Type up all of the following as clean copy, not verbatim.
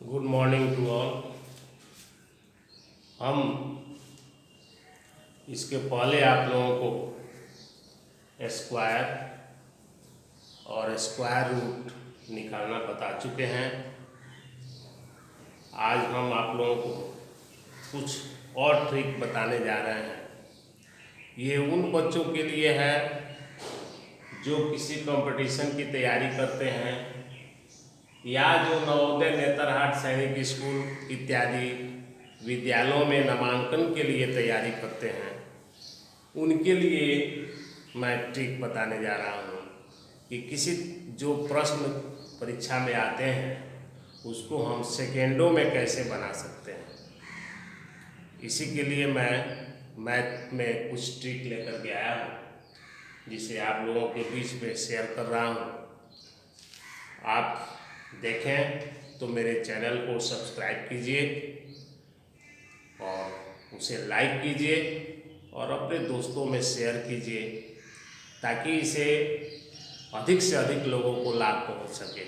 Good morning to all. हम इसके पहले आप लोगों को स्क्वायर और स्क्वायर रूट निकालना बता चुके हैं। आज हम आप लोगों को कुछ और ट्रिक बताने जा रहे हैं। ये उन बच्चों के लिए है जो किसी कंपटीशन की तैयारी करते हैं या जो नवोदय, नेतरहाट सैनिक स्कूल इत्यादि विद्यालयों में नामांकन के लिए तैयारी करते हैं। उनके लिए मैं ट्रिक बताने जा रहा हूँ कि किसी जो प्रश्न परीक्षा में आते हैं उसको हम सेकेंडों में कैसे बना सकते हैं। इसी के लिए मैं मैथ में कुछ ट्रिक लेकर के आया हूँ जिसे आप लोगों के बीच में शेयर कर रहा हूँ। आप देखें तो मेरे चैनल को सब्सक्राइब कीजिए और उसे लाइक कीजिए और अपने दोस्तों में शेयर कीजिए ताकि इसे अधिक से अधिक लोगों को लाभ पहुंच सके।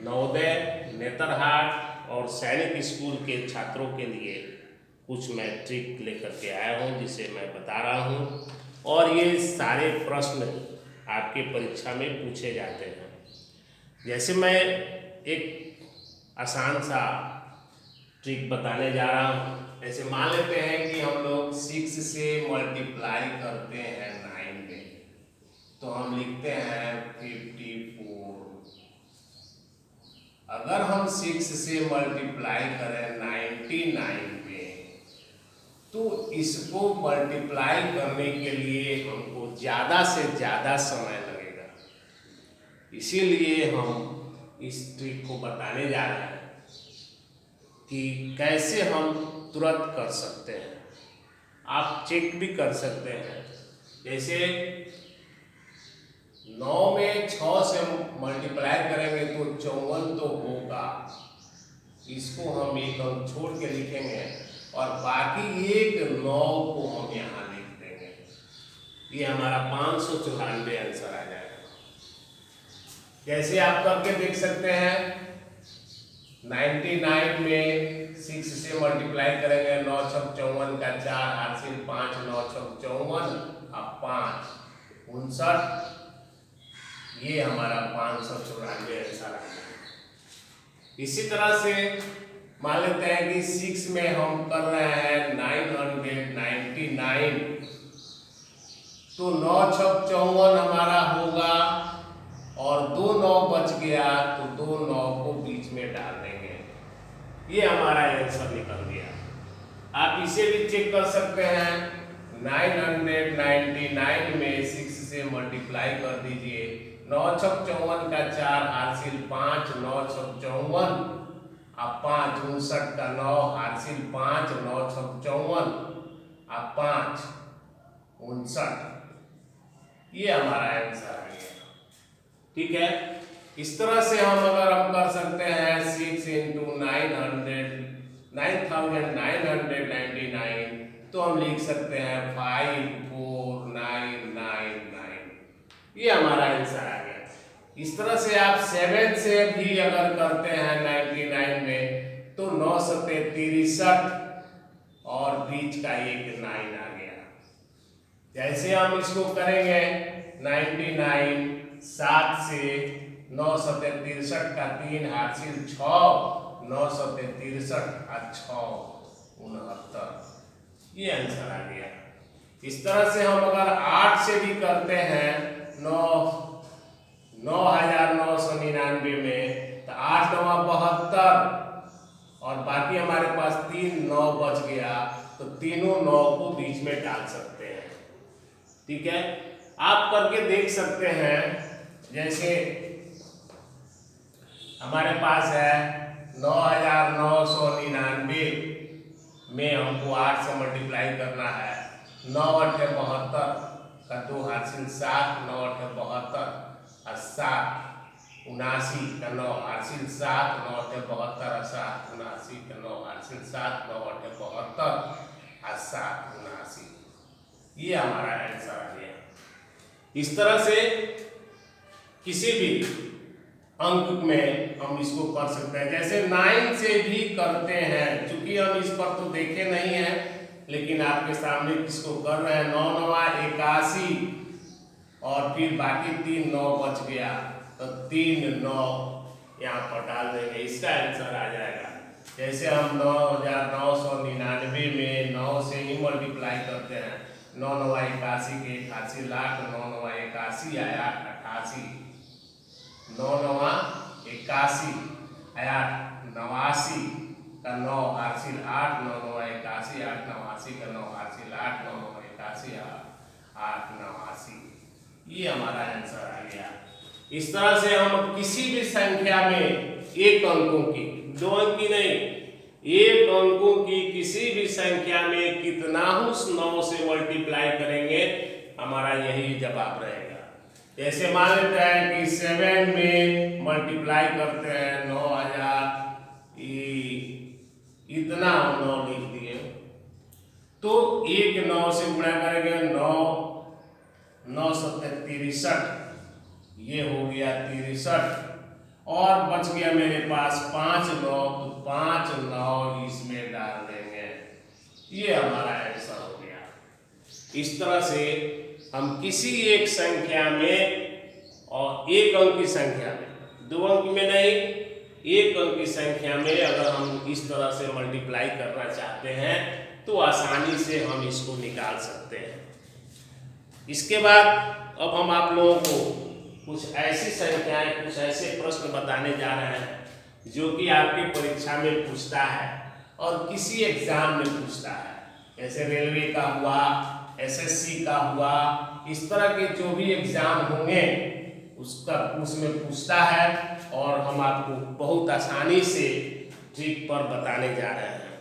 नवोदय, नेतरहाट और सैनिक स्कूल के छात्रों के लिए कुछ मैं ट्रिक लेकर के आया हूं जिसे मैं बता रहा हूं और ये सारे प्रश्न आपके परीक्षा में पूछे जाते हैं। जैसे मैं एक आसान सा ट्रिक बताने जा रहा हूँ। ऐसे मान लेते हैं कि हम लोग 6 से मल्टीप्लाई करते हैं 9 में, तो हम लिखते हैं 54। अगर हम 6 से मल्टीप्लाई करें 99 में, तो इसको मल्टीप्लाई करने के लिए हमको ज़्यादा से ज़्यादा समय लगेगा। इसीलिए हम इस ट्रिक को बताने जा रहे हैं कि कैसे हम तुरंत कर सकते हैं। आप चेक भी कर सकते हैं। जैसे 9 में 6 से मल्टीप्लाई करेंगे तो 54 तो होगा। इसको हम एक अंक छोड़ के लिखेंगे और बाकी एक 9 को हम यहाँ लिख देंगे। ये हमारा 594 आंसर आ जाएगा। कैसे आप करके देख सकते हैं। 99 में 6 से मल्टीप्लाई करेंगे, 9 छक 54 का 4 हासिल 5, 9 छक 54 अब 5 59। ये हमारा 594 आंसर आ गया। इसी तरह से मान लेते हैं कि 6 में हम कर रहे हैं 999, तो 9 छक 54 हमारा होगा और 2 9 बच गया तो 2 9 को बीच में डाल देंगे। ये हमारा आंसर निकल गया। आप इसे भी चेक कर सकते हैं। 999 में 6 से मल्टीप्लाई कर दीजिए। 9 छक 54 का 4 हासिल 5, 9 छक 54 अब 5 59 का 9 हासिल 5, 9 छक 54 अब 5 59। ये हमारा आंसर आ गया। ठीक है। इस तरह से हम कर सकते हैं 6 into 9999, तो हम लिख सकते हैं 54999। ये हमारा आंसर आ गया। इस तरह से आप 7 से भी अगर करते हैं 99 में, तो 9 सत्ते 63 और बीच का एक 9 आ गया। जैसे हम इसको करेंगे 99 7 से 9 सत्ते 63 का 3 हासिल 6, 9 सत्ते 63 और 6 69। ये आंसर आ गया। इस तरह से हम अगर 8 से भी करते हैं 9999 में, तो 8 9 72 और बाकी हमारे पास 3 9 बच गया, तो तीनों 9 को बीच में डाल सकते हैं। ठीक है। आप करके देख सकते हैं। जैसे हमारे पास है 9999 में हमको 8 से मल्टीप्लाई करना है। 9 8 72 का 2 हासिल 7, 9 8 72 और 7 79 का 9 हासिल 7, 9 8 72 और 7 79 का 9 हासिल 7, 9 8 72 और 7 79। ये हमारा आंसर आ गया। इस तरह से किसी भी अंक में हम इसको कर सकते हैं। जैसे 9 से भी करते हैं, चूंकि हम इस पर तो देखे नहीं हैं, लेकिन आपके सामने किसको कर रहे हैं। 9 9 81 और फिर बाकी 3 9 बच गया, तो 3 9 यहाँ पर डाल देंगे, इसका आंसर आ जाएगा। जैसे हम 9999 में 9 से ही मल्टीप्लाई करते हैं। 9 9 81 के 81 लाख, 9 9 81 आया 88, 9 9 81 आया 89 का 9 हासिल 8, 9 9 81 8 89 का 9 हासिल 8, 9 9 81 8 89, ये हमारा आंसर आ गया। इस तरह से हम किसी भी संख्या में एक अंकों की, 2 अंक की नहीं, एक अंकों की किसी भी संख्या में कितना उस 9 से मल्टीप्लाई करेंगे, हमारा यही जवाब रहेगा। जैसे मान लेते हैं कि 7 में मल्टीप्लाई करते हैं 9000, इतना 9 लिख दिए, तो एक 9 से गुणा करेंगे, 9 9 7 63, ये हो गया 63, और बच गया मेरे पास 5 9, तो 5 9 इसमें डाल देंगे, ये हमारा आंसर हो गया। इस तरह से हम किसी एक संख्या में, और एक अंक की संख्या में, 2 अंक में नहीं, एक अंक की संख्या में अगर हम इस तरह से मल्टीप्लाई करना चाहते हैं तो आसानी से हम इसको निकाल सकते हैं। इसके बाद अब हम आप लोगों को कुछ ऐसी संख्याएं, कुछ ऐसे प्रश्न बताने जा रहे हैं जो कि आपकी परीक्षा में पूछता है और किसी एग्जाम में पूछता है। जैसे रेलवे का हुआ, एसएससी का हुआ, इस तरह के जो भी एग्जाम होंगे उसमें पूछता है, और हम आपको बहुत आसानी से ट्रिक पर बताने जा रहे हैं।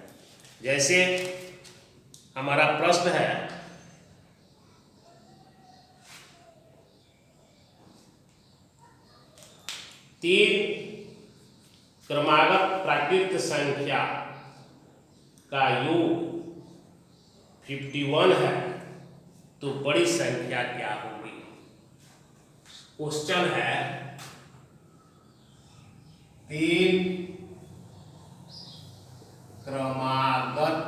जैसे हमारा प्रश्न है, तीन क्रमागत प्राकृत संख्या का योग 51 है, तो बड़ी संख्या क्या होगी। क्वेश्चन है, 3 क्रमागत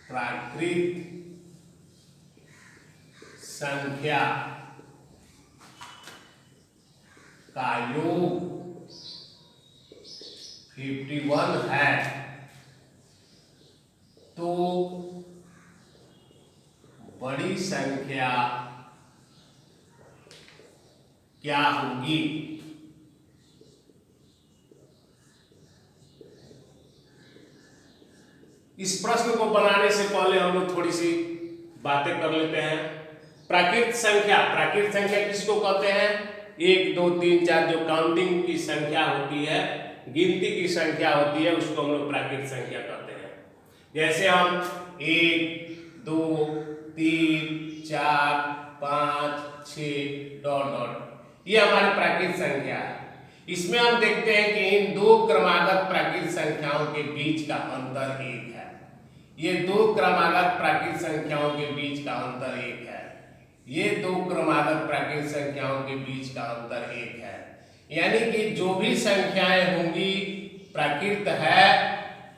प्राकृत संख्या का योग 51 है, तो बड़ी संख्या क्या होगी। इस प्रश्न को बनाने से पहले हम लोग थोड़ी सी बातें कर लेते हैं। प्राकृत संख्या किसको कहते हैं। 1 2 3 4 जो काउंटिंग की संख्या होती है, गिनती की संख्या होती है, उसको हम लोग प्राकृत संख्या कहते हैं। जैसे हम 1 2 3 4 5 6 डॉट डॉट, ये हमारी प्राकृत संख्या है। इसमें हम देखते हैं कि इन 2 क्रमागत प्राकृत संख्याओं के बीच का अंतर 1 है। ये 2 क्रमागत प्राकृत संख्याओं के बीच का अंतर 1 है। ये 2 क्रमागत प्राकृत संख्याओं के बीच का अंतर 1 है। यानी कि जो भी संख्याएं होंगी प्राकृत है,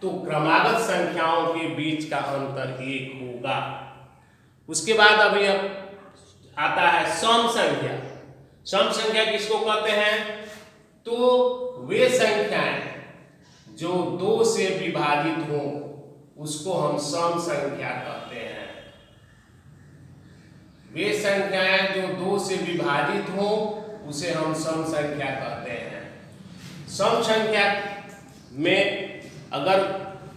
तो क्रमागत संख्याओं के बीच का अंतर 1 होगा। उसके बाद अभी अब आता है सम संख्या। सम संख्या किसको कहते हैं, तो वे संख्याएं जो 2 से विभाजित हो उसको हम सम संख्या कहते हैं। वे संख्याएं जो 2 से विभाजित हो उसे हम सम संख्या कहते हैं। सम संख्या में अगर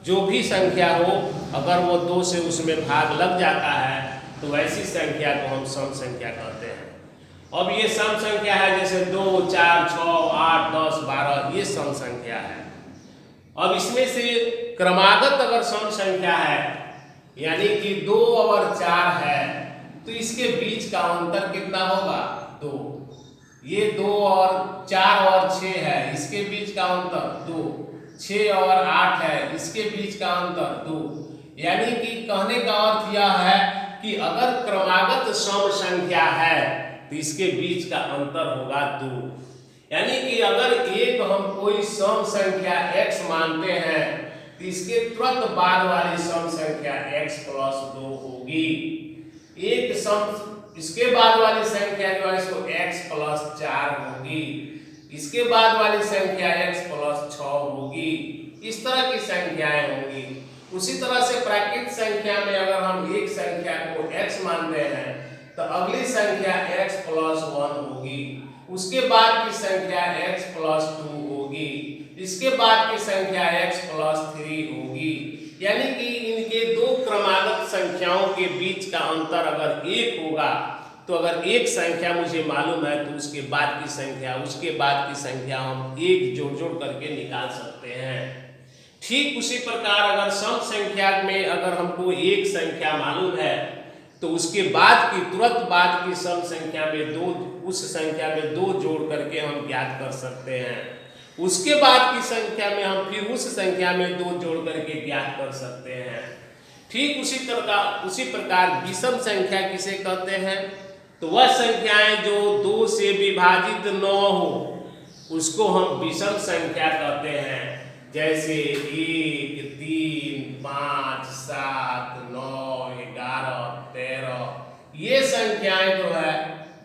जो भी संख्या हो, अगर वो 2 से उसमें भाग लग जाता है तो वैसी संख्या को हम सम संख्या कहते हैं। अब ये सम संख्या है, जैसे 2 4 6 8 10 12, ये सम संख्या है। अब इसमें से क्रमागत अगर सम संख्या है, यानी कि 2 और 4 है, तो इसके बीच का अंतर कितना होगा, 2। ये 2 और 4 और 6 है, इसके बीच का अंतर 2। 6 और 8 है, इसके बीच का अंतर 2। यानी कि कहने का अर्थ यह है कि अगर क्रमागत सम संख्या है तो तो इसके बीच का अंतर होगा 2। यानी कि अगर एक हम कोई सम संख्या x मानते हैं तो इसके तुरंत बाद वाली सम संख्या x प्लस 2 होगी। एक सम इसके बाद वाली संख्या जो है इसको x प्लस 4 होगी, इसके बाद वाली संख्या x प्लस 6 होगी। इस तरह की संख्याएं होंगी। उसी तरह से प्राकृत संख्या में अगर हम एक संख्या को x मानते हैं तो अगली संख्या x प्लस 1 होगी, उसके बाद की संख्या x प्लस 2 होगी, इसके बाद की संख्या x प्लस 3 होगी। यानी कि इनके दो क्रमागत संख्याओं के बीच का अंतर अगर 1 होगा तो अगर एक संख्या मुझे मालूम है तो उसके बाद की संख्या हम एक जोड़ जोड़ करके निकाल सकते हैं। ठीक उसी प्रकार अगर सम संख्या में अगर हमको एक संख्या मालूम है तो उसके बाद की तुरंत बाद की सम संख्या में उस संख्या में 2 जोड़ करके हम ज्ञात कर सकते हैं। उसके बाद की संख्या में हम फिर उस संख्या में 2 जोड़ करके ज्ञात कर सकते हैं। ठीक उसी प्रकार विषम संख्या किसे कहते हैं? तो वह संख्याएं जो 2 से विभाजित न हो उसको हम विषम संख्या कहते हैं। जैसे 1, 3, 5, 7, 9, 11, 13 ये संख्याएं जो है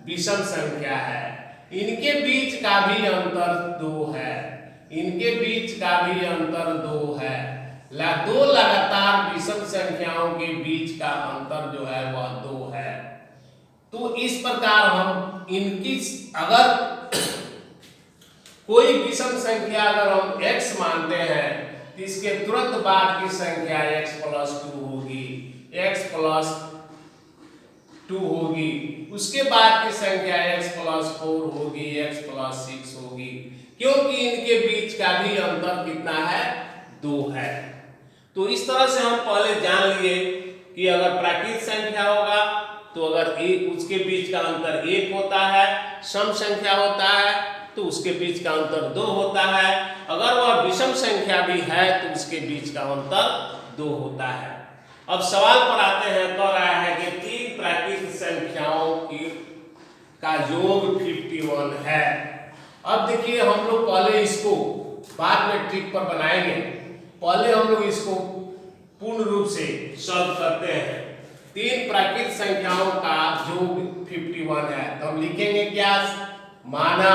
विषम संख्या है। इनके बीच का भी अंतर 2 है, इनके बीच का भी अंतर 2 है। दो लगातार विषम संख्याओं के बीच का अंतर जो है वह 2 है। तो इस प्रकार हम इनकी अगर कोई विषम संख्या अगर हम x मानते हैं तो इसके तुरंत बाद की संख्या x प्लस 2 होगी, x प्लस 2 होगी, उसके बाद की संख्या x प्लस 4 होगी, x प्लस 6 होगी, क्योंकि इनके बीच का भी अंतर कितना है? 2 है। तो इस तरह से हम पहले जान लिए कि अगर प्राकृत संख्या होगा तो अगर उसके बीच का अंतर 1 होता है, सम संख्या होता है तो उसके बीच का अंतर 2 होता है। अगर वह विषम संख्या भी है तो उसके बीच का अंतर 2 होता है। अब सवाल पर आते हैं, कह रहा है कि 3 प्राकृत संख्याओं का योग 51 है। अब देखिए हम लोग पहले इसको बाद में ट्रिक पर बनाएंगे, पहले हम लोग इसको पूर्ण रूप से सॉल्व करते हैं। 3 प्राकृत संख्याओं का योग 51 है तो हम लिखेंगे क्या? माना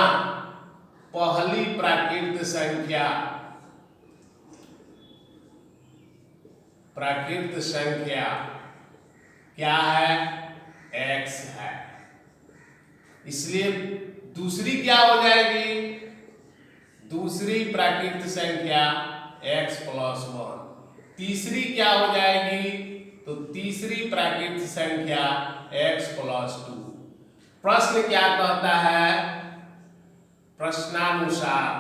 पहली प्राकृत संख्या क्या है? x है, इसलिए दूसरी क्या हो जाएगी? दूसरी प्राकृत संख्या x प्लस 1। तीसरी क्या हो जाएगी? तो तीसरी प्राकृत संख्या x प्लस 2। प्रश्न क्या कहता है? प्रश्नानुसार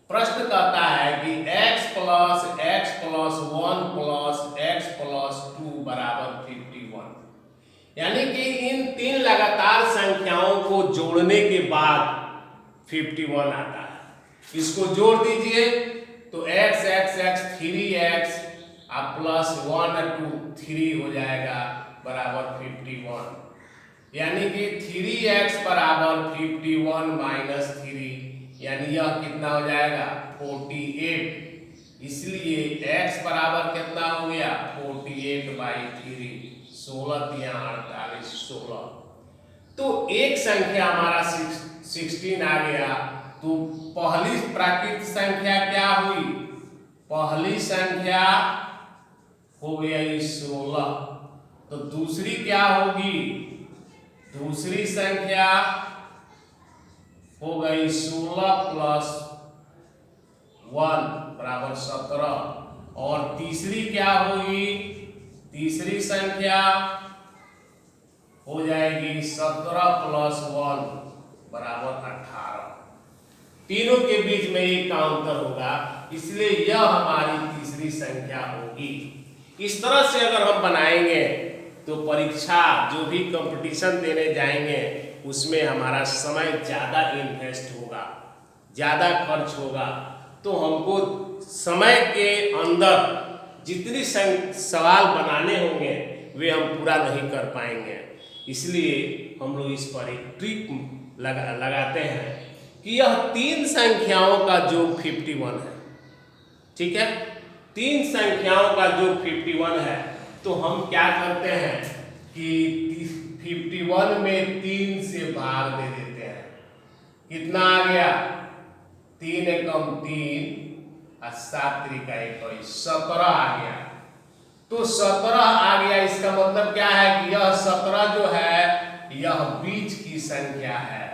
प्रश्न कहता है कि x plus 1 plus x plus 2 बराबर 51। यानी कि इन 3 लगातार संख्याओं को जोड़ने के बाद 51 आता है। इसको जोड़ दीजिए तो x 3x प्लस 1 2 3 हो जाएगा बराबर 51। यानी कि 3x बराबर 51 माइनस 3, यानी यह कितना हो जाएगा? 48। इसलिए x बराबर कितना हो गया? 48/3, 16 या 48, 16। तो एक संख्या हमारा 16 आ गया। तो पहली प्राकृत संख्या क्या हुई? पहली संख्या हो गई 16। तो दूसरी क्या होगी? दूसरी संख्या हो गई 16 प्लस 1 बराबर 17। और तीसरी क्या होगी? तीसरी संख्या हो जाएगी 17 प्लस 1 बराबर 18। तीनों के बीच में एक का अंतर होगा, इसलिए यह हमारी तीसरी संख्या होगी। इस तरह से अगर हम बनाएंगे तो परीक्षा जो भी कंपटीशन देने जाएंगे उसमें हमारा समय ज़्यादा इन्वेस्ट होगा, ज़्यादा खर्च होगा। तो हमको समय के अंदर जितनी सवाल बनाने होंगे वे हम पूरा नहीं कर पाएंगे। इसलिए हम लोग इस पर एक ट्रिक लगाते हैं कि यह तीन संख्याओं का योग 51 है। ठीक है, तीन संख्याओं का योग 51 है। तो हम क्या करते हैं कि 51 में 3 से भाग दे देते हैं। कितना आ गया? 3 एकम 3 और 7 त्रिका 21, 17 आ गया। तो 17 आ गया, इसका मतलब क्या है कि यह 17 जो है यह बीच की संख्या है।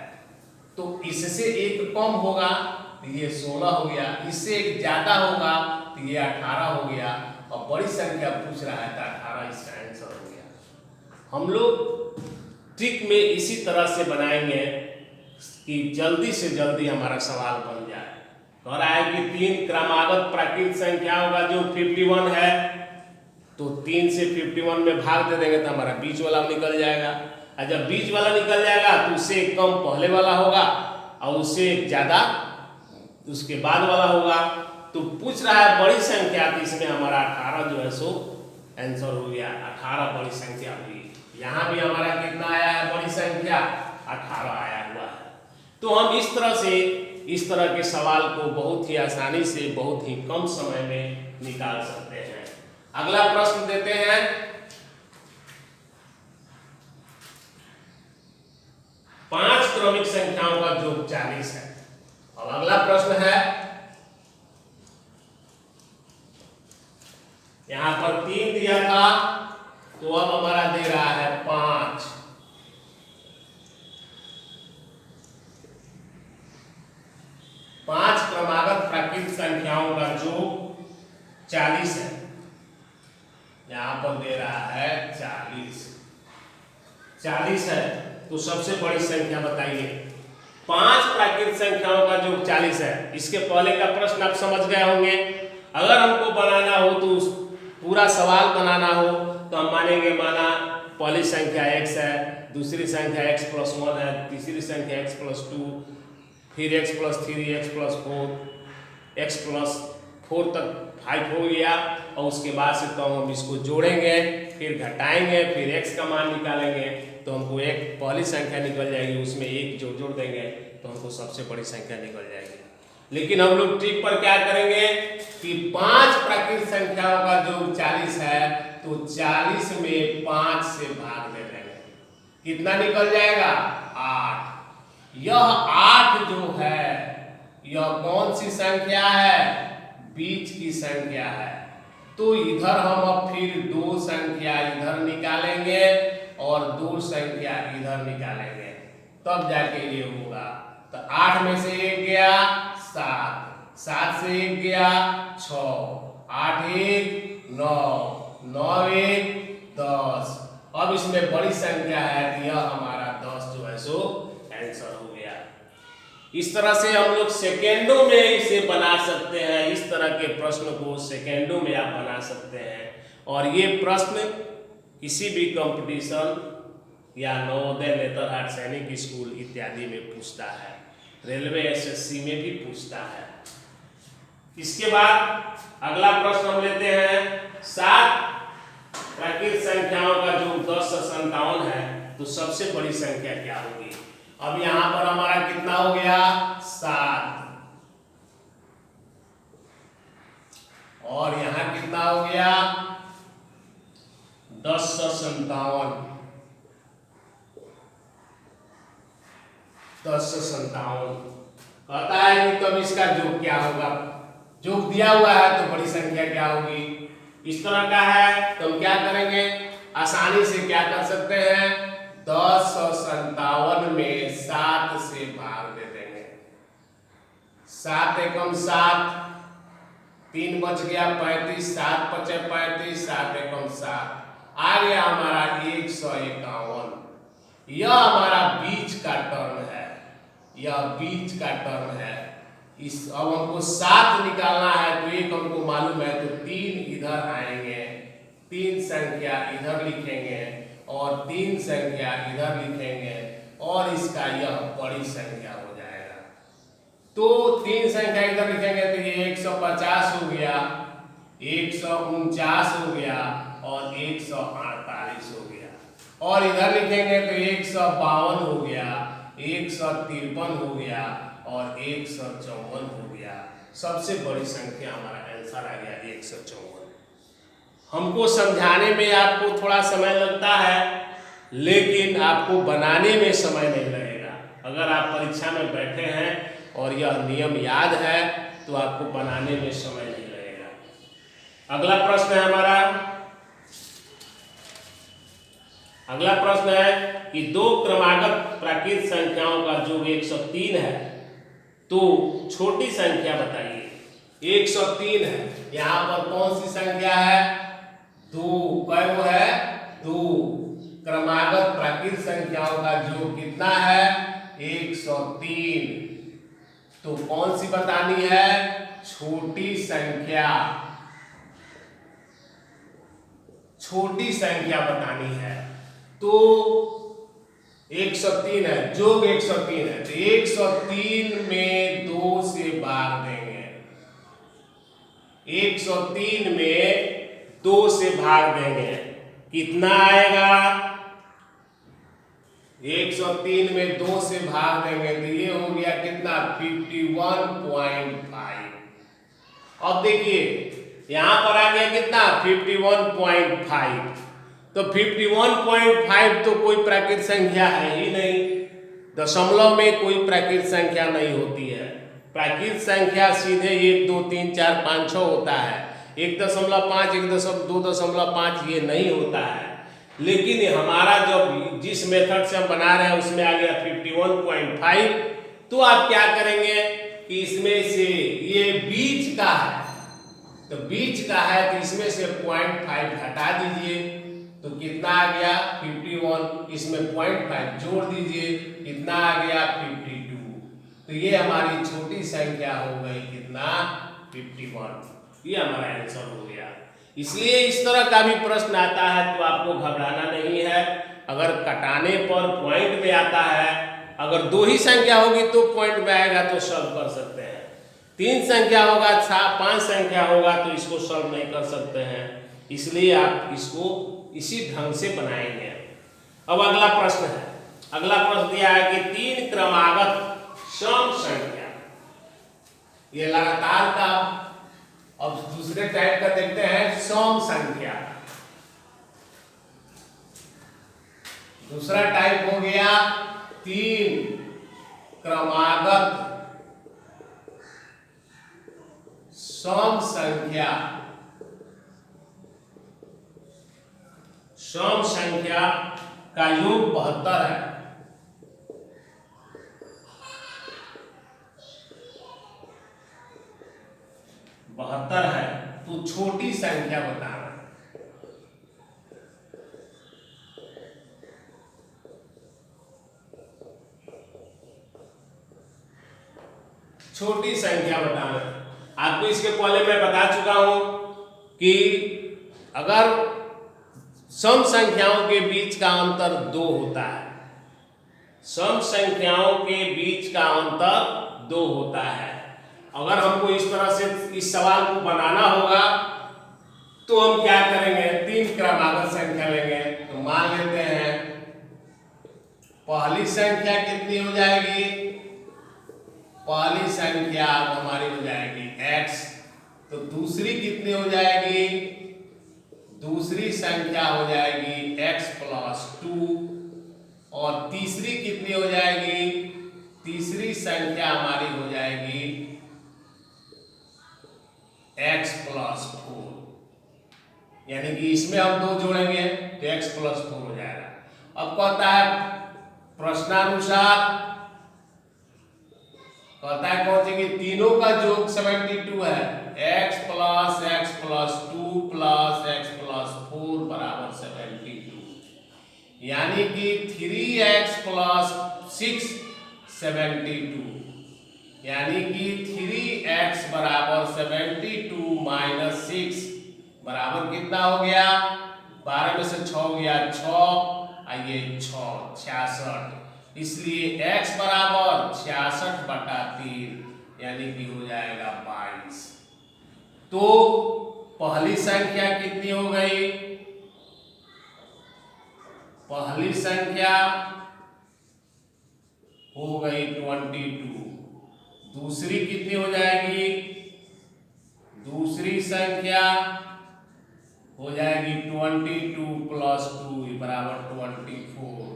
तो इससे एक कम होगा तो ये 16 हो गया, इससे एक ज्यादा होगा तो ये 18 हो गया, और बड़ी संख्या पूछ रहा है तो 18 इसका आंसर हो गया। हम लोग ट्रिक में इसी तरह से बनाएंगे कि जल्दी से जल्दी हमारा सवाल बन जाए। कह रहा है कि तीन क्रमागत प्राकृत संख्याओं का जो 51 है, तो 3 से 51 में भाग दे देंगे तो हमारा बीच वाला निकल जाएगा, और जब बीच वाला निकल जाएगा तो उससे एक कम पहले वाला होगा और उससे एक ज्यादा उसके बाद वाला होगा। तो पूछ रहा है बड़ी संख्या, तो इसमें हमारा 18 जो है सो आंसर हो गया। 18 बड़ी संख्या हुई। यहाँ भी हमारा कितना आया है? बड़ी संख्या 18 आया हुआ है। तो हम इस तरह से इस तरह के सवाल को बहुत ही आसानी से बहुत ही कम समय में निकाल सकते हैं। अगला प्रश्न देते हैं। पांच क्रमिक संख्याओं का योग 40 है। अब अगला प्रश्न है, यहां पर 3 दिया था तो अब हमारा दे रहा है 5। पांच क्रमागत प्राकृत संख्याओं का योग 40 है। यहां पर दे रहा है 40 है। तो सबसे बड़ी संख्या बताइए। पांच प्राकृत संख्याओं का योग 40 है। इसके पहले का प्रश्न आप समझ गए होंगे। अगर हमको बनाना हो तो पूरा सवाल बनाना हो तो हम मानेंगे, माना पहली संख्या x है, दूसरी संख्या x+1 है, तीसरी संख्या x+2, फिर x+3, x+4, x+4 तक 5 हो गया, और उसके बाद से तो हम इसको जोड़ेंगे, फिर घटाएंगे, फिर x का मान निकालेंगे तो हमको एक पहली संख्या निकल जाएगी, उसमें एक जोड़ देंगे तो हमको सबसे बड़ी संख्या निकल जाएगी। लेकिन हम लोग ट्रिक पर क्या करेंगे कि पांच प्राकृत संख्याओं का योग 40 है, तो 40 में 5 से भाग दे देंगे। कितना निकल जाएगा? 8। यह 8 जो है यह कौन सी संख्या है? बीच की संख्या है। तो इधर हम अब फिर 2 संख्या इधर निकालेंगे और 2 संख्या इधर निकालेंगे, तब जाके ये होगा। तो 8 में से 1 गया 7, 7 से 1 गया 6, 8 1 9, 9 1 10। अब इसमें बड़ी संख्या है तो यह हमारा 10 जो है सो आंसर हो गया। इस तरह से हम लोग सेकेंडों में इसे बना सकते हैं। इस तरह के प्रश्न को सेकेंडों में आप बना सकते हैं। और ये प्रश्न किसी भी कंपटीशन या नवोदय, नेतरहाट, सैनिक स्कूल इत्यादि में पूछता है। रेलवे एसएससी में भी पूछता है। इसके बाद अगला प्रश्न हम लेते हैं। 7 प्राकृत संख्याओं का जो 10 से 57 है, तो सबसे बड़ी संख्या क्या होगी? अब यहां पर हमारा कितना हो गया? 7, और यहां कितना हो गया? 10 से 57, 10 से 57 कहता है कि तब इसका योग क्या होगा? योग दिया हुआ है तो बड़ी संख्या क्या होगी? इस तरह का है तो हम क्या करेंगे? आसानी से क्या कर सकते हैं? 10 और 57 में 7 से भाग दे देंगे। 7 एकम 7, 3 बच गया 35, 7 बचे 35, 7 एकम 7, आ गया हमारा 151। यह हमारा बीच का टर्म है, यह बीच का टर्म है। इस अब हमको 7 निकालना है तो एक हमको मालूम है, तो 3 इधर आएंगे, 3 संख्या इधर लिखेंगे और 3 संख्या इधर लिखेंगे, और इसका यह बड़ी संख्या हो जाएगा। तो 3 संख्या इधर लिखेंगे तो ये 150 हो गया, 149 हो गया और 148 हो गया। और इधर लिखेंगे तो 152 हो गया, 153 हो गया और 154 हो गया। सबसे बड़ी संख्या हमारा आंसर आ गया 154। हमको समझाने में आपको थोड़ा समय लगता है, लेकिन आपको बनाने में समय नहीं लगेगा। अगर आप परीक्षा में बैठे हैं और यह नियम याद है तो आपको बनाने में समय नहीं लगेगा। अगला प्रश्न है हमारा, अगला प्रश्न है कि दो क्रमागत प्राकृत संख्याओं का योग 103 है, तो छोटी संख्या बताइए। 103 है, यहाँ पर कौन सी संख्या है? दो। कै वो है? दो। क्रमागत प्राकृत संख्याओं का योग कितना है? 103। तो कौन सी बतानी है? छोटी संख्या, छोटी संख्या बतानी है। तो 103 है, जोग 103 है, तो 103 में 2 से भाग देंगे। 103 में 2 से भाग देंगे, कितना आएगा? 103 में 2 से भाग देंगे तो ये हो गया कितना? 51.5। अब देखिए यहां पर आ गया कितना? 51.5। तो 51.5 तो कोई प्राकृत संख्या है ही नहीं। दशमलव में कोई प्राकृत संख्या नहीं होती है। प्राकृत संख्या सीधे 1 2 3 4 5 6 होता है। 1.5 2.5 ये नहीं होता है। लेकिन हमारा जो जिस मेथड से हम बना रहे हैं उसमें आ गया 51.5। तो आप क्या करेंगे कि इसमें से ये बीच का है, तो बीच का है तो इसमें से 0.5 घटा दीजिए, तो कितना आ गया? 51। इसमें 0.5 जोड़ दीजिए, कितना आ गया? 52। तो ये हमारी छोटी संख्या हो गई कितना? 51। ये हमारा आंसर हो गया। इसलिए इस तरह का भी प्रश्न आता है तो आपको घबराना नहीं है। अगर कटाने पर पॉइंट में आता है, अगर 2 ही संख्या होगी तो पॉइंट में आएगा तो सॉल्व कर सकते हैं। 3 संख्या होगा, 5 संख्या होगा तो इसको सॉल्व नहीं कर सकते हैं। इसलिए आप इसको इसी ढंग से बनाएंगे। अब अगला प्रश्न है, अगला प्रश्न दिया है कि 3 क्रमागत सम संख्या, ये लगातार का। अब दूसरे टाइप का देखते हैं, सम संख्या। दूसरा टाइप हो गया 3 क्रमागत सम संख्या। सम संख्या का योग 72 है। तो छोटी संख्या बताना। छोटी संख्या बताना। आपको इसके पहले मैं बता चुका हूं कि अगर सम संख्याओं के बीच का अंतर 2 होता है, सम संख्याओं के बीच का अंतर 2 होता है। अगर हमको इस तरह से इस सवाल को बनाना होगा तो हम क्या करेंगे? 3 क्रमागत संख्या लेंगे। तो मान लेते हैं पहली संख्या कितनी हो जाएगी? पहली संख्या हमारी हो जाएगी x। तो दूसरी कितनी हो जाएगी? दूसरी संख्या हो जाएगी x + 2। और तीसरी कितनी हो जाएगी? तीसरी संख्या हमारी हो जाएगी x + 4। यानी कि इसमें हम 2 जोड़ेंगे तो x + 4 हो जाएगा। अब कहता है प्रश्नानुसार, कहता है कौन सी कि तीनों का योग 72 है। x + x + 2 + x + 4 = 72। यानी कि 3x + 6 72। यानी कि 3x = 72 - 6 बराबर कितना हो गया? 12 में से 6 हो गया 6, आइए 6 66। इसलिए x बराबर 66/3 यानी कि हो जाएगा 22। तो पहली संख्या कितनी हो गई? पहली संख्या हो गई 22, दूसरी कितनी हो जाएगी, दूसरी संख्या हो जाएगी 22 + 2 = 24,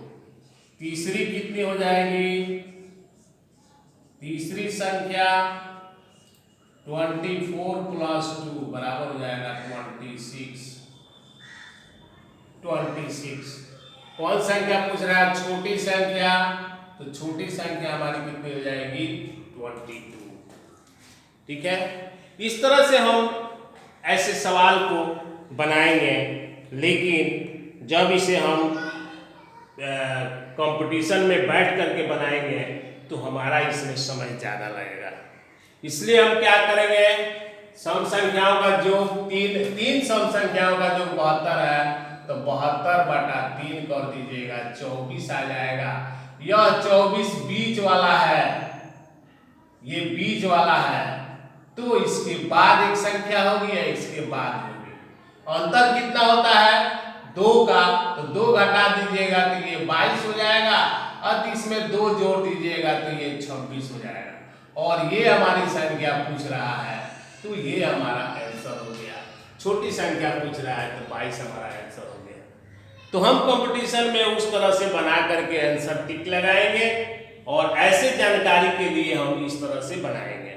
तीसरी कितनी हो जाएगी, तीसरी संख्या 24 + 2 बराबर हो जाएगा 26। कौन संख्या पूछ रहा है, छोटी संख्या, तो छोटी संख्या हमारी कितनी हो जाएगी 22। ठीक है, इस तरह से हम ऐसे सवाल को बनाएंगे, लेकिन जब इसे हम कंपटीशन में बैठ करके बनाएंगे तो हमारा इसमें समय ज़्यादा लगेगा। इसलिए हम क्या करेंगे, सम संख्याओं का जो तीन सम संख्याओं का जो 72 है, तो 72/3 कर दीजिएगा, 24 आ जाएगा। यह 24 बीच वाला है, ये बीच वाला है, तो इसके बाद एक संख्या होगी या इसके बाद होगी। अंतर कितना होता है 2 का, तो 2 घटा दीजिएगा तो ये 22 हो जाएगा, और इसमें 2 जोड़ दीजिएगा तो ये 26 हो जाएगा। और ये हमारी संख्या पूछ रहा है, तो ये हमारा आंसर हो गया। छोटी संख्या पूछ रहा है तो 22 हमारा आंसर हो गया। तो हम कंपटीशन में उस तरह से बना करके आंसर टिक लगाएंगे, और ऐसे जानकारी के लिए हम इस तरह से बनाएंगे।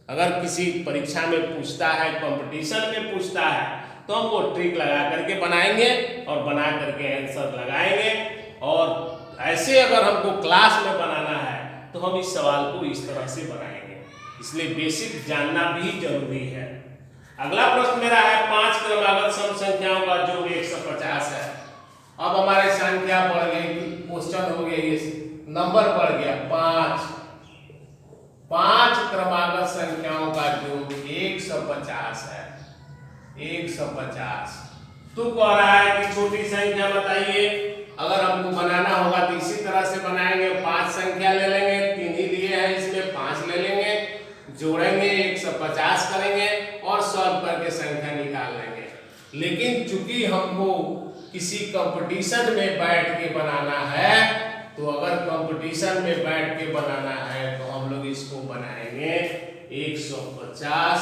अगर किसी परीक्षा में पूछता है, कंपटीशन में पूछता है, तो हम वो ट्रिक लगा करके बनाएंगे और बना करके आंसर लगाएंगे। और ऐसे अगर हमको क्लास में बनाना है तो हम इस सवाल को इस तरह से बनाएंगे। इसलिए बेसिक जानना भी जरूरी है। अगला प्रश्न मेरा है 5 क्रमागत सम संख्याओं का योग 150 है। अब हमारे संख्या बढ़ गई, क्वेश्चन हो गया, ये नंबर बढ़ गया 5 क्रमागत संख्याओं का योग 150 है। 150 तो कह रहा है कि छोटी संख्या बताइए। अगर हमको बनाना होगा तो इसी तरह से बनाएंगे, 5 संख्या ले लेंगे, 3 ही दिए हैं, इसमें 5 ले लेंगे, जोड़ेंगे 150 करेंगे और सॉल्व करके संख्या निकाल लेंगे। लेकिन चूंकि हमको किसी कंपटीशन में बैठ के बनाना है, तो अगर कंपटीशन में बैठ के बनाना है तो हम लोग इसको बनाएंगे 150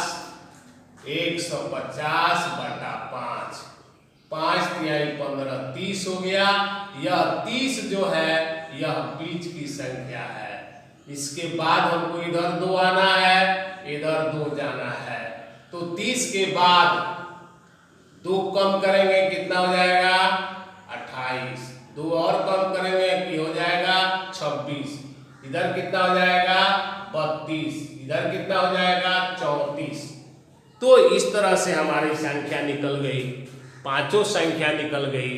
बटा 5, 5 तिहाई 15, 30 हो गया। यह 30 जो है यह बीच की संख्या है। इसके बाद हमको इधर 2 आना है, इधर 2 जाना है, तो 30 के बाद 2 कम करेंगे कितना हो जाएगा 28, 2 और कम करेंगे कि हो जाएगा 26, इधर कितना हो जाएगा 32, इधर कितना हो जाएगा 34। तो इस तरह से हमारी संख्या निकल गई, पांचों संख्या निकल गई।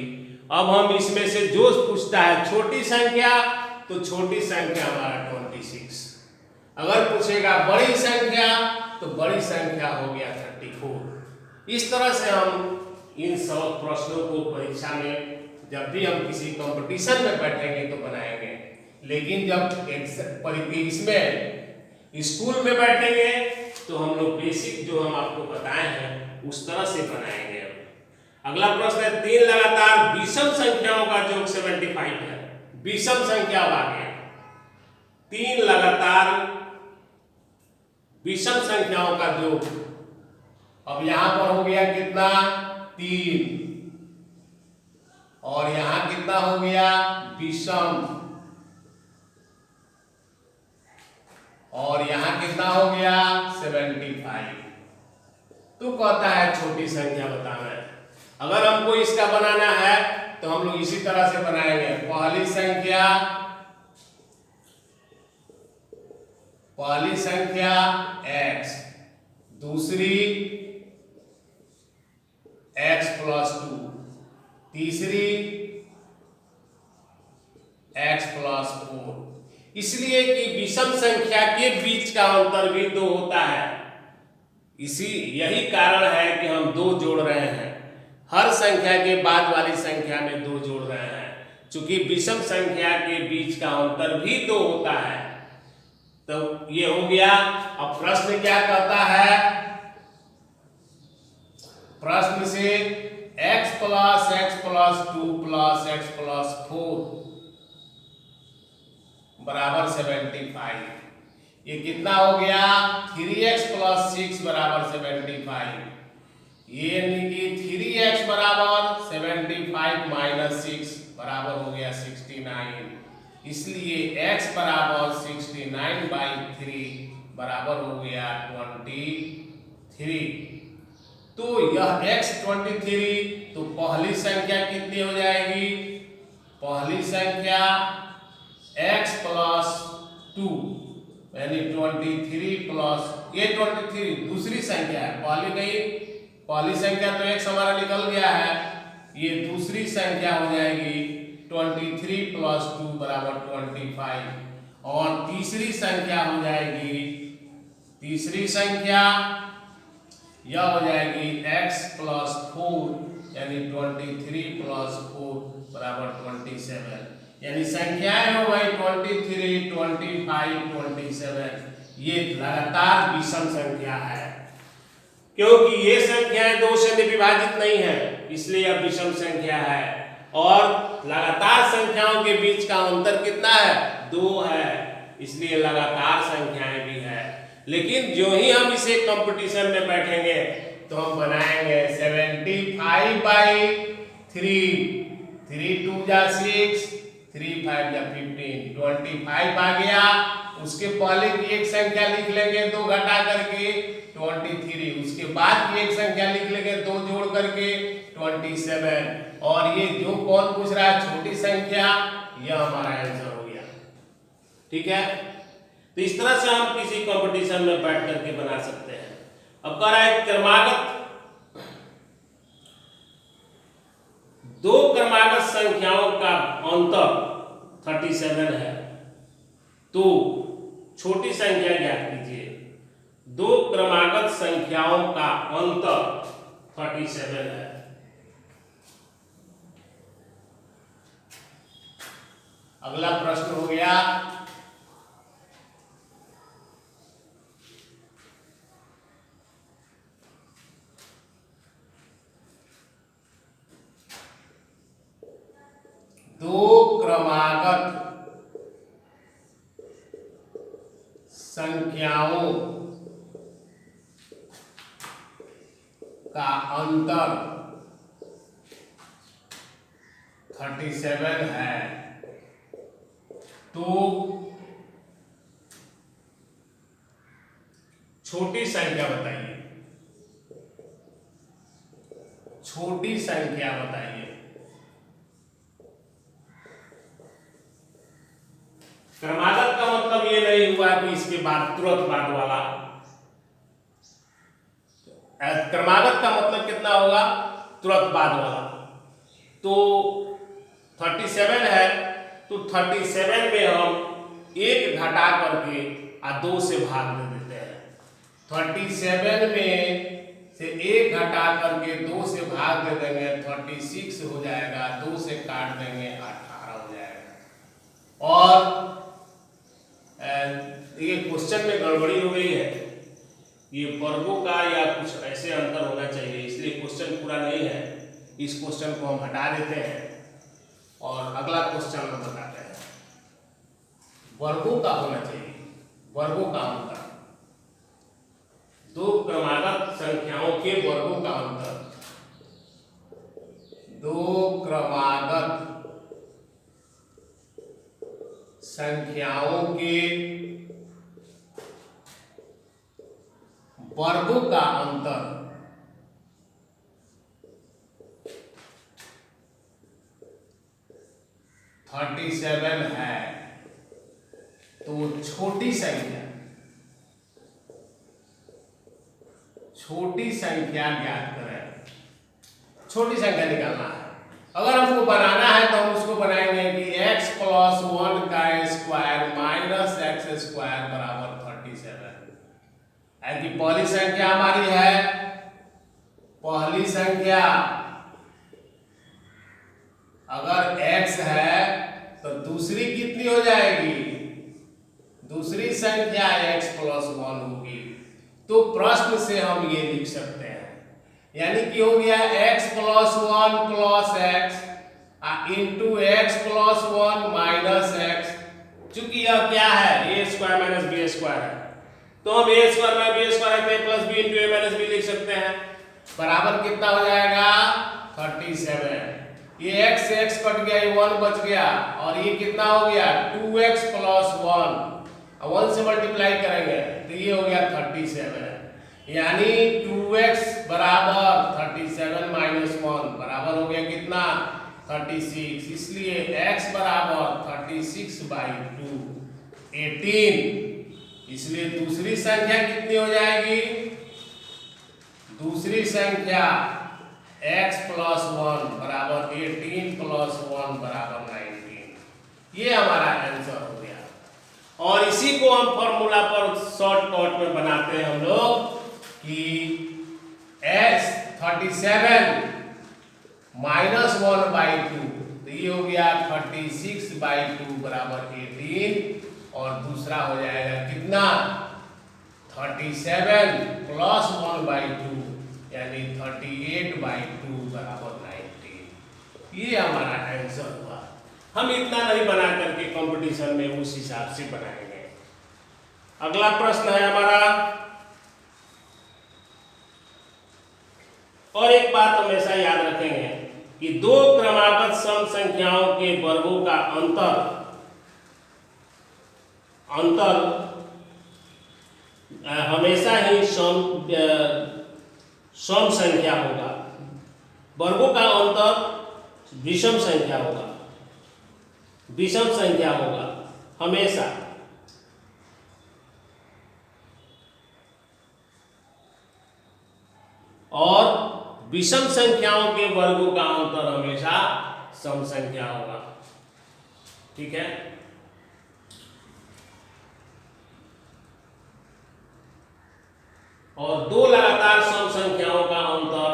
अब हम इसमें से जो पूछता है छोटी संख्या, तो छोटी संख्या हमारा 26। अगर पूछेगा बड़ी संख्या, तो बड़ी संख्या हो गया 34। इस तरह से हम इन सब प्रश्नों को परीक्षा में जब भी हम किसी कंपटीशन में बैठेंगे तो बनाएंगे। लेकिन जब इसमें स्कूल में बैठेंगे तो हम लोग बेसिक जो हम आपको बताए हैं उस तरह से बनाएंगे। अगला प्रश्न है 3 लगातार विषम संख्याओं का योग 75 है। विषम संख्या आ गया, 3 लगातार विषम संख्याओं का योग। अब यहां पर हो गया कितना 3, और यहां कितना हो गया विषम, और यहां कितना हो गया 75। तो कहता है छोटी संख्या बताना है। अगर हमको इसका बनाना है तो हम लोग इसी तरह से बनाएंगे। पहली संख्या x, दूसरी x + 2, तीसरी x + 4। इसलिए कि विषम संख्या के बीच का अंतर भी 2 होता है। यही कारण है कि हम 2 जोड़ रहे हैं, हर संख्या के बाद वाली संख्या में 2 जोड़ रहे हैं। चूंकि विषम संख्या के बीच का अंतर भी 2 होता है, तो ये हो गया। अब प्रश्न क्या कहता है, प्रश्न से x+2 प्लस x+4 बराबर 75। ये कितना हो गया? 3x + 6 बराबर 75। ये यानी कि 3x बराबर 75 - 6 बराबर हो गया 69। इसलिए x बराबर 69/3 बराबर हो गया 23। तो यह x 23, तो पहली संख्या कितनी हो जाएगी? पहली संख्या x + 2 यानी 23 प्लस ये 23 दूसरी संख्या है। पहली संख्या तो x हमारा निकल गया है, ये दूसरी संख्या हो जाएगी 23 + 2 बराबर 25। और तीसरी संख्या हो जाएगी, तीसरी संख्या यह हो जाएगी x + 4 यानी 23 + 4 बराबर 27। यानी संख्याएं हो गई 23, 25, 27। ये लगातार विषम संख्या है, क्योंकि ये संख्याएं 2 से विभाजित नहीं है, इसलिए यह विषम संख्या है। और लगातार संख्याओं के बीच का अंतर कितना है? 2 है, इसलिए लगातार संख्याएं भी है। लेकिन जो ही हम इसे कंपटीशन में बैठेंगे तो हम बनाएंगे 75/3, 3 2 जा 6, 3 5 जा 15, 25 आ गया। उसके पहले की एक संख्या लिख लेंगे 2 घटा करके 23, उसके बाद की एक संख्या लिख लेंगे 2 जोड़ करके 27। और ये जो कौन पूछ रहा है छोटी संख्या, यह हमारा आंसर हो गया। ठीक है, तो इस तरह से हम किसी कंपटीशन में बैठ करके बना सकते हैं। अब कह रहा है क्रमागत, 2 क्रमागत संख्याओं का अंतर 37 है, तो छोटी संख्या ज्ञात कीजिए। 2 क्रमागत संख्याओं का अंतर 37 है। अगला प्रश्न हो गया, दो क्रमागत संख्याओं का अंतर 37 है, तो छोटी संख्या बताइए। छोटी संख्या बताइए। क्रमागत का मतलब ये नहीं हुआ कि इसके बाद तुरंत बाद वाला। क्रमागत का मतलब कितना होगा? तुरंत बाद वाला। तो 37 है, तो 37 में हम 1 घटा करके 2 से भाग दे देते हैं। 37 में से 1 घटा करके 2 से भाग दे देंगे, 36 हो जाएगा। 2 से काट देंगे, 18 हो जाएगा। और ये क्वेश्चन में गड़बड़ी हो गई है, ये वर्गों का या कुछ ऐसे अंतर होना चाहिए, इसलिए क्वेश्चन पूरा नहीं है। इस क्वेश्चन को हम हटा देते हैं और अगला क्वेश्चन हम बताते हैं। वर्गों का होना चाहिए, वर्गों का अंतर, 2 क्रमागत संख्याओं के वर्गों का अंतर। 2 क्रमागत संख्याओं के वर्गों का अंतर 37 है, तो छोटी संख्या ज्ञात करें। छोटी संख्या निकालना है। अगर हमको बनाना है तो हम उसको बनाएंगे कि x + 1 का स्क्वायर माइनस x स्क्वायर बराबर 37। ऐसी पहली संख्या हमारी है, पहली संख्या अगर x है तो दूसरी कितनी हो जाएगी? दूसरी संख्या x + 1 होगी। तो प्रश्न से हम ये लिख सकते हैं यानी कि हो गया x plus 1 plus x into x plus 1 minus x. चूंकि यह क्या है, ए स्क्वायर माइनस बी स्क्वायर है, तो हम ए स्क्वायर माइनस बी स्क्वायर है प्लस बी इंटू ए माइनस बी लिख सकते हैं। बराबर कितना हो जाएगा 37। ये x x कट गया, ये 1 बच गया, और ये कितना हो गया 2x प्लस 1, 1 से मल्टीप्लाई करेंगे तो ये हो गया 37। यानी 2x बराबर 37 माइनस 1 बराबर हो गया कितना 36। इसलिए x बराबर 36/2 18। इसलिए दूसरी संख्या कितनी हो जाएगी, दूसरी संख्या x प्लस 1 बराबर 18 प्लस 1 बराबर 19। ये हमारा आंसर हो गया। और इसी को हम फॉर्मूला पर शॉर्टकट में बनाते हैं हम लोग कि x 37 माइनस 1/2, तो ये हो गया 36/2 बराबर 18। और दूसरा हो जाएगा कितना 37 प्लस 1/2 यानी 38/2 बराबर 19। ये हमारा आंसर हुआ। हम इतना नहीं बना करके कंपटीशन में उस हिसाब से बनाएंगे। अगला प्रश्न है हमारा, और एक बात हमेशा याद रखेंगे कि दो क्रमागत सम संख्याओं के वर्गों का अंतर हमेशा ही सम संख्या होगा। वर्गों का अंतर विषम संख्या होगा, विषम संख्या होगा हमेशा। और विषम संख्याओं के वर्गों का अंतर हमेशा सम संख्या होगा। ठीक है। और दो लगातार सम संख्याओं का अंतर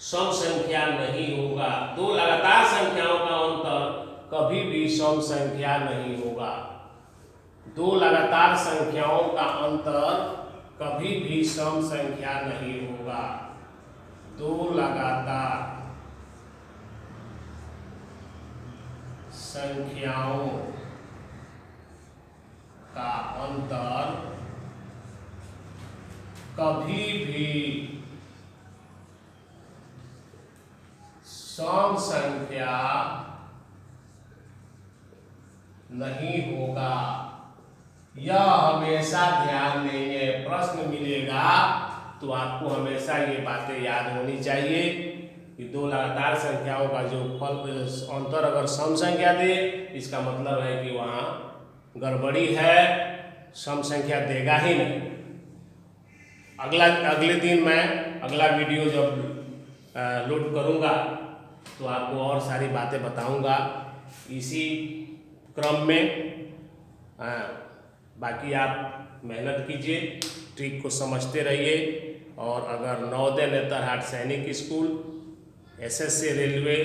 सम संख्या नहीं होगा। दो लगातार संख्याओं का अंतर कभी भी सम संख्या नहीं होगा। दो लगातार संख्याओं का अंतर कभी भी सम संख्या नहीं होगा। दो लगातार संख्याओं का अंतर कभी भी सम संख्या नहीं होगा। यह हमेशा ध्यान देंगे, प्रश्न मिलेगा तो आपको हमेशा ये बातें याद होनी चाहिए कि दो लगातार संख्याओं का जो अंतर अगर सम संख्या दे, इसका मतलब है कि वहाँ गड़बड़ी है, सम संख्या देगा ही नहीं। अगले दिन मैं अगला वीडियो जब लोड करूँगा तो आपको और सारी बातें बताऊँगा इसी क्रम में। बाकी आप मेहनत कीजिए, ट्रिक को समझते रहिए, और अगर नवोदय नेतरहाट सैनिक स्कूल, एसएससी, रेलवे,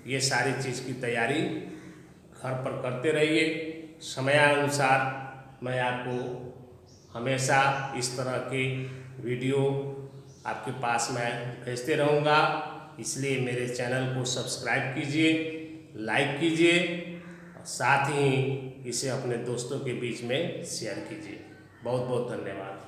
ये सारी चीज़ की तैयारी घर पर करते रहिए। समयानुसार मैं आपको हमेशा इस तरह की वीडियो आपके पास मैं भेजते रहूँगा। इसलिए मेरे चैनल को सब्सक्राइब कीजिए, लाइक कीजिए, और साथ ही इसे अपने दोस्तों के बीच में शेयर कीजिए। बहुत बहुत धन्यवाद।